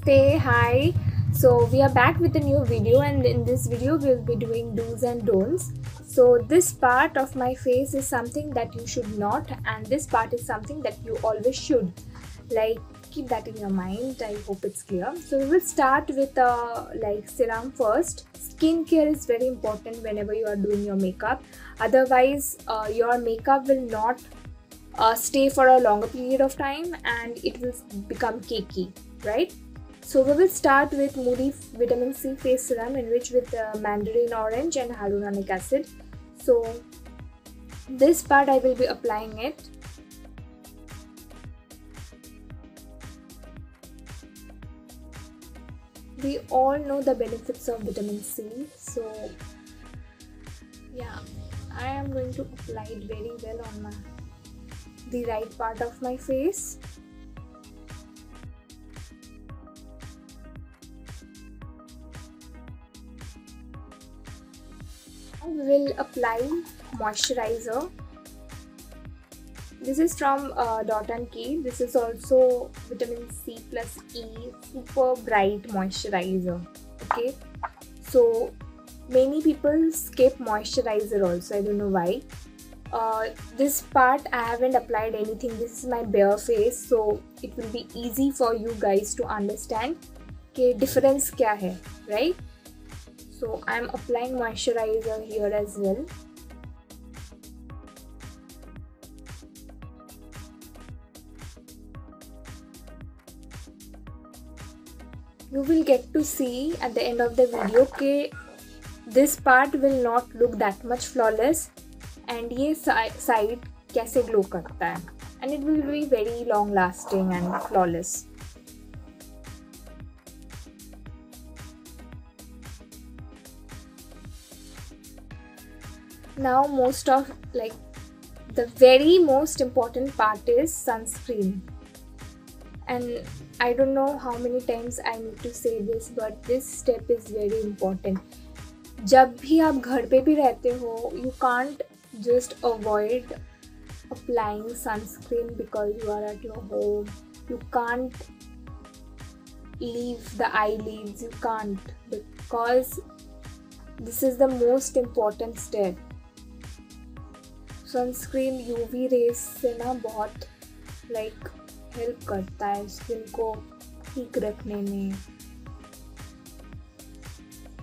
Namaste, hi. So we are back with a new video, and in this video we'll be doing do's and don'ts. So this part of my face is something that you should not, and this part is something that you always should. Like, keep that in your mind. I hope it's clear. So we will start with serum first. Skincare is very important whenever you are doing your makeup. Otherwise, your makeup will not stay for a longer period of time and it will become cakey, right? So we will start with Moody Vitamin C Face Serum, enriched with mandarin orange and hyaluronic acid. So this part I will be applying it. We all know the benefits of vitamin C, so yeah, I am going to apply it very well on the right part of my face. We will apply moisturizer. This is from Dot & Key. This is also vitamin C plus E super bright moisturizer. Okay, so many people skip moisturizer also. I don't know why. This part I haven't applied anything. This is my bare face, so it will be easy for you guys to understand कि difference क्या है, right? So I am applying moisturizer here as well. You will get to see at the end of the video कि this part will not look that much flawless and ये side कैसे glow करता है, and it will be very long lasting and flawless. Now the very most important part is sunscreen, and I don't know how many times I need to say this, but this step is very important. जब भी आप घर पे भी रहते हो, you can't just avoid applying sunscreen because you are at your home. You can't leave the eyelids, you can't, because this is the most important step. Sunscreen UV rays से ना बहुत हेल्प करता है स्किन को ठीक रखने में.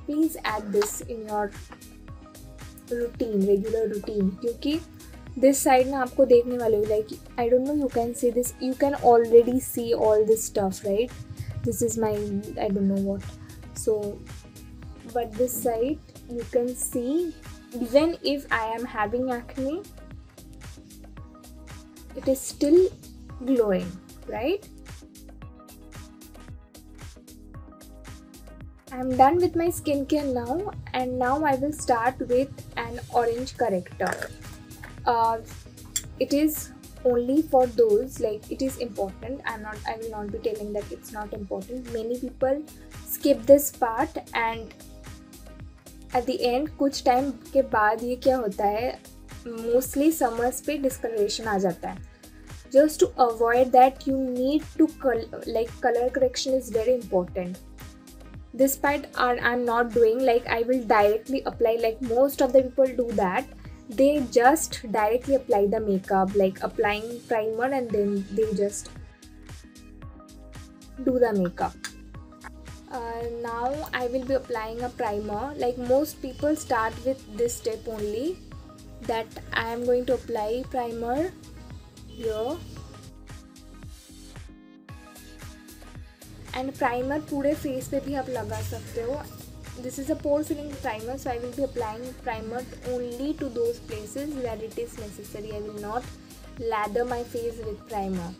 Please add this in your routine, regular routine, क्योंकि दिस साइड ना आपको देखने वाले हो, like I don't know you can see this, you can already see all this stuff, right? This is my I don't know what, so but this side you can see even if I am having acne, it is still glowing, right? I am done with my skincare now, and now I will start with an orange corrector. It is only for those, it is important. I will not be telling that it's not important. Many people skip this part, and at the end कुछ time के बाद ये क्या होता है, mostly summers पे discoloration आ जाता है. Just to avoid that you need to colour correction is very important. This part I am not doing, I will directly apply, most of the people do that. They just directly apply the makeup, applying primer and then they just do the makeup. Now I will be applying a primer. Most people start with this step only, that I am going to apply primer here, and primer पूरे face पे भी आप लगा सकते हो. This is a pore filling primer, so I will be applying primer only to those places where it is necessary. I will not lather my face with primer.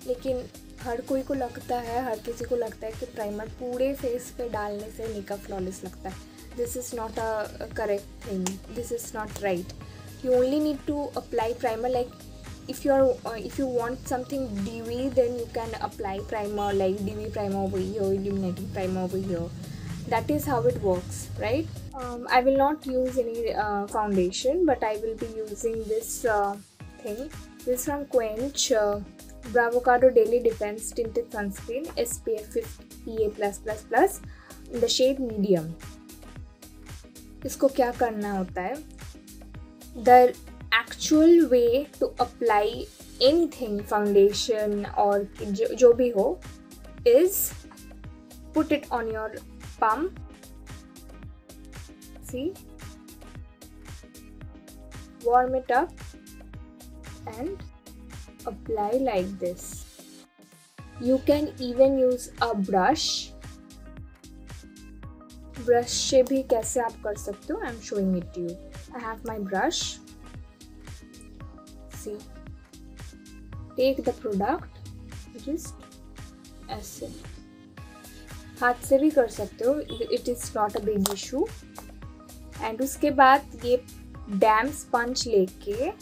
लेकिन हर कोई को लगता है, हर किसी को लगता है कि प्राइमर पूरे फेस पे डालने से मेकअप फ्लॉलेस लगता है. This is not a correct thing, this is not right. You only need to apply primer, if you want something dewy, then you can apply primer, dewy primer over here, illuminating primer over here. That is how it works, right? I will not use any foundation, but I will be using this thing. This is from Quench Bravocado Daily Defense Tinted Sunscreen SPF 50 PA+++ in the shade medium. इसको क्या करना होता है? The actual way to apply anything, foundation और जो भी हो, is put it on your palm. See, warm it up and apply like this. You can even use a brush. Brush से भी कैसे आप कर सकते हो? I'm showing it to you. I have my brush. See, take the product, just ऐसे हाथ से भी कर सकते हो. It is not a big issue. And उसके बाद ये damp sponge लेके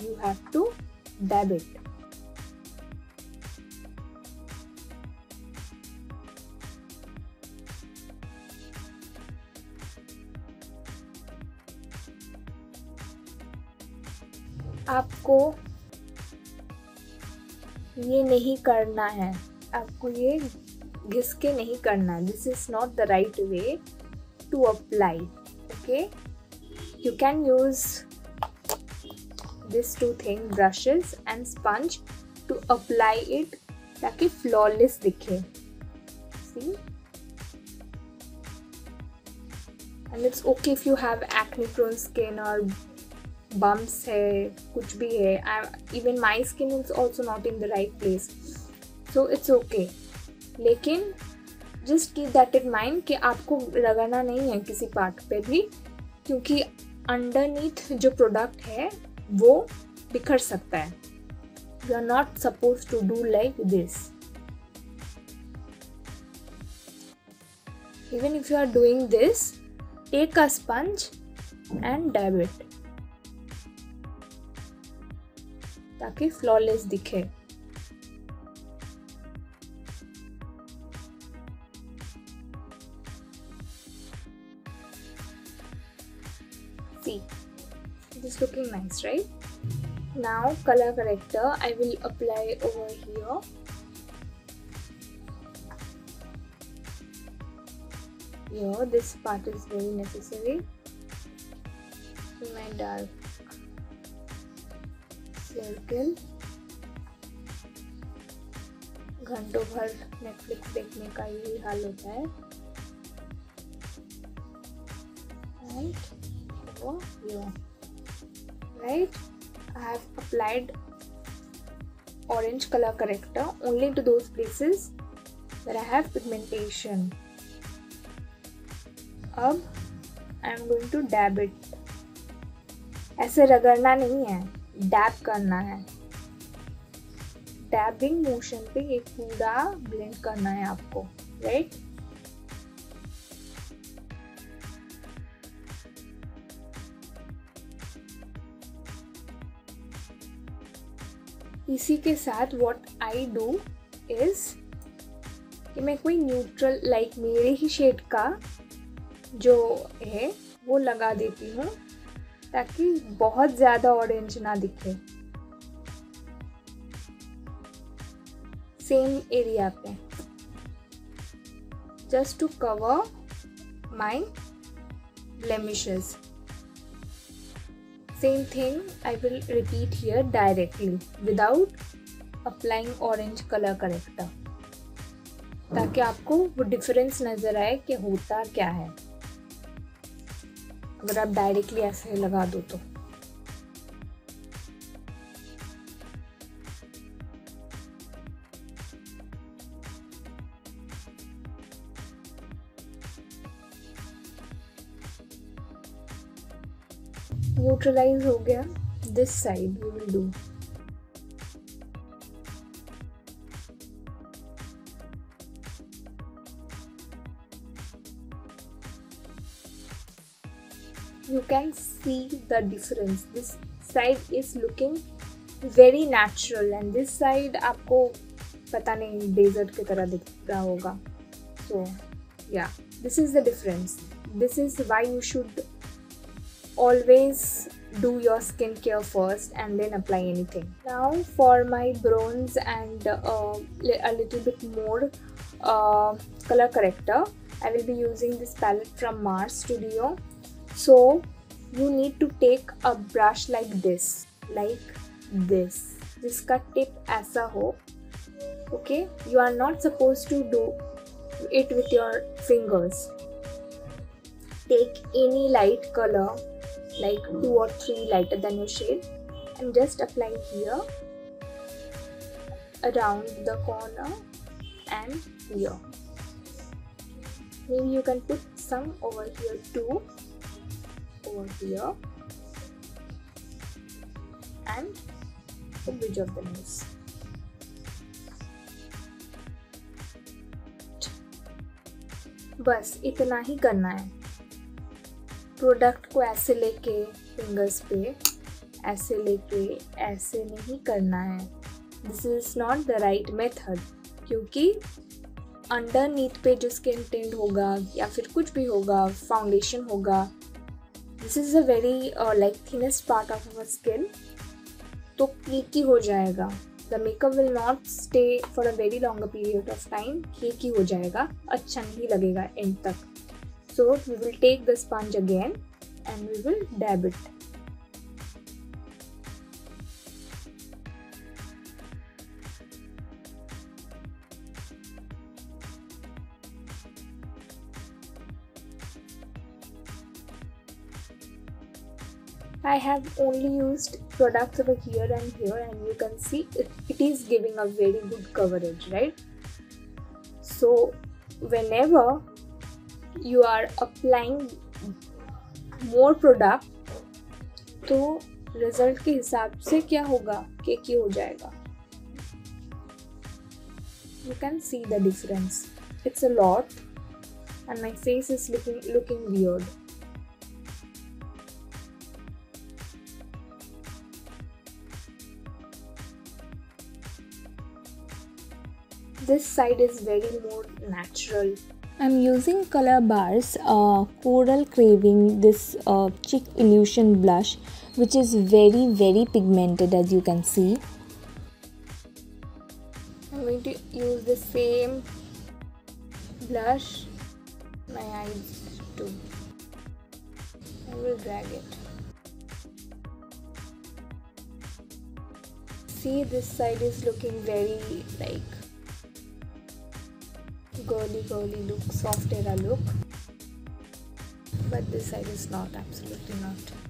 you have to dab it. आपको ये नहीं करना है, आपको ये घिस के नहीं करना. This is not the right way to apply. Okay, you can use these two things, brushes and sponge, to apply it ताकि flawless दिखे. See, and it's okay if you have acne prone skin or bumps है, कुछ भी है. Even my skin is also not in the right place, so it's okay. लेकिन just keep that in mind कि आपको लगाना नहीं है किसी पार्ट पे भी, क्योंकि underneath जो प्रोडक्ट है वो बिखर सकता है. You are not supposed to do like this. Even if you are doing this, take a sponge and dab it ताकि flawless दिखे. See, it is looking nice, right? Now color corrector I will apply over here. Here, this part is very necessary. My dark circle. घंटों भर Netflix देखने का यही हाल होता है. And over here, right? I have applied orange color corrector only to those places where I have pigmentation. अब I am going to dab it. ऐसे रगड़ना नहीं है, dab करना है. Dabbing motion पे ये पूरा blend करना है आपको, right? इसी के साथ what I do is कि मैं कोई न्यूट्रल लाइक मेरे ही शेड का जो है वो लगा देती हूँ ताकि बहुत ज़्यादा ऑरेंज ना दिखे. सेम एरिया पे, just to cover my blemishes. Same thing I will repeat here directly without applying orange color corrector ताकि आपको वो डिफरेंस नज़र आए कि होता क्या है अगर आप डायरेक्टली ऐसे लगा दो तो. न्यूट्रलाइज हो गया. This side we will do. You can see the difference. This side is looking very natural and this side आपको पता नहीं डेजर्ट की तरह दिख रहा होगा. So yeah, this is the difference. This is why you should always do your skincare first and then apply anything. Now for my bronze and a little bit more color corrector, I will be using this palette from Mars Studio. So you need to take a brush like this, जिसका tip ऐसा हो. Okay, you are not supposed to do it with your fingers. Take any light color, like 2 or 3 lighter than your shade, and just apply here, around the corner, and here. Maybe you can put some over here too, over here, and the bridge of the nose. बस इतना ही करना है. Product को ऐसे लेके fingers पे ऐसे लेके ऐसे नहीं करना है. This is not the right method, क्योंकि अंडरनीथ पे जो स्किन टिंट होगा या फिर कुछ भी होगा, फाउंडेशन होगा, this is a very like thinnest part of our skin, तो केकी हो जाएगा. The makeup will not stay for a very longer period of time. Cakey हो जाएगा, अच्छा नहीं लगेगा एंड तक. So we will take the sponge again and we will dab it. I have only used products over here and here, and you can see it is giving a very good coverage, right? So whenever you are applying more product, तो result के हिसाब से क्या होगा, केकी हो जाएगा. You can see the difference. It's a lot, and my face is looking weird. This side is very more natural. I'm using color bars Coral Craving, this Cheek Illusion blush, which is very pigmented, as you can see. I'm going to use the same blush my eyes too. I will drag it. See, this side is looking very like girly look, soft era look, but this side is not, absolutely not.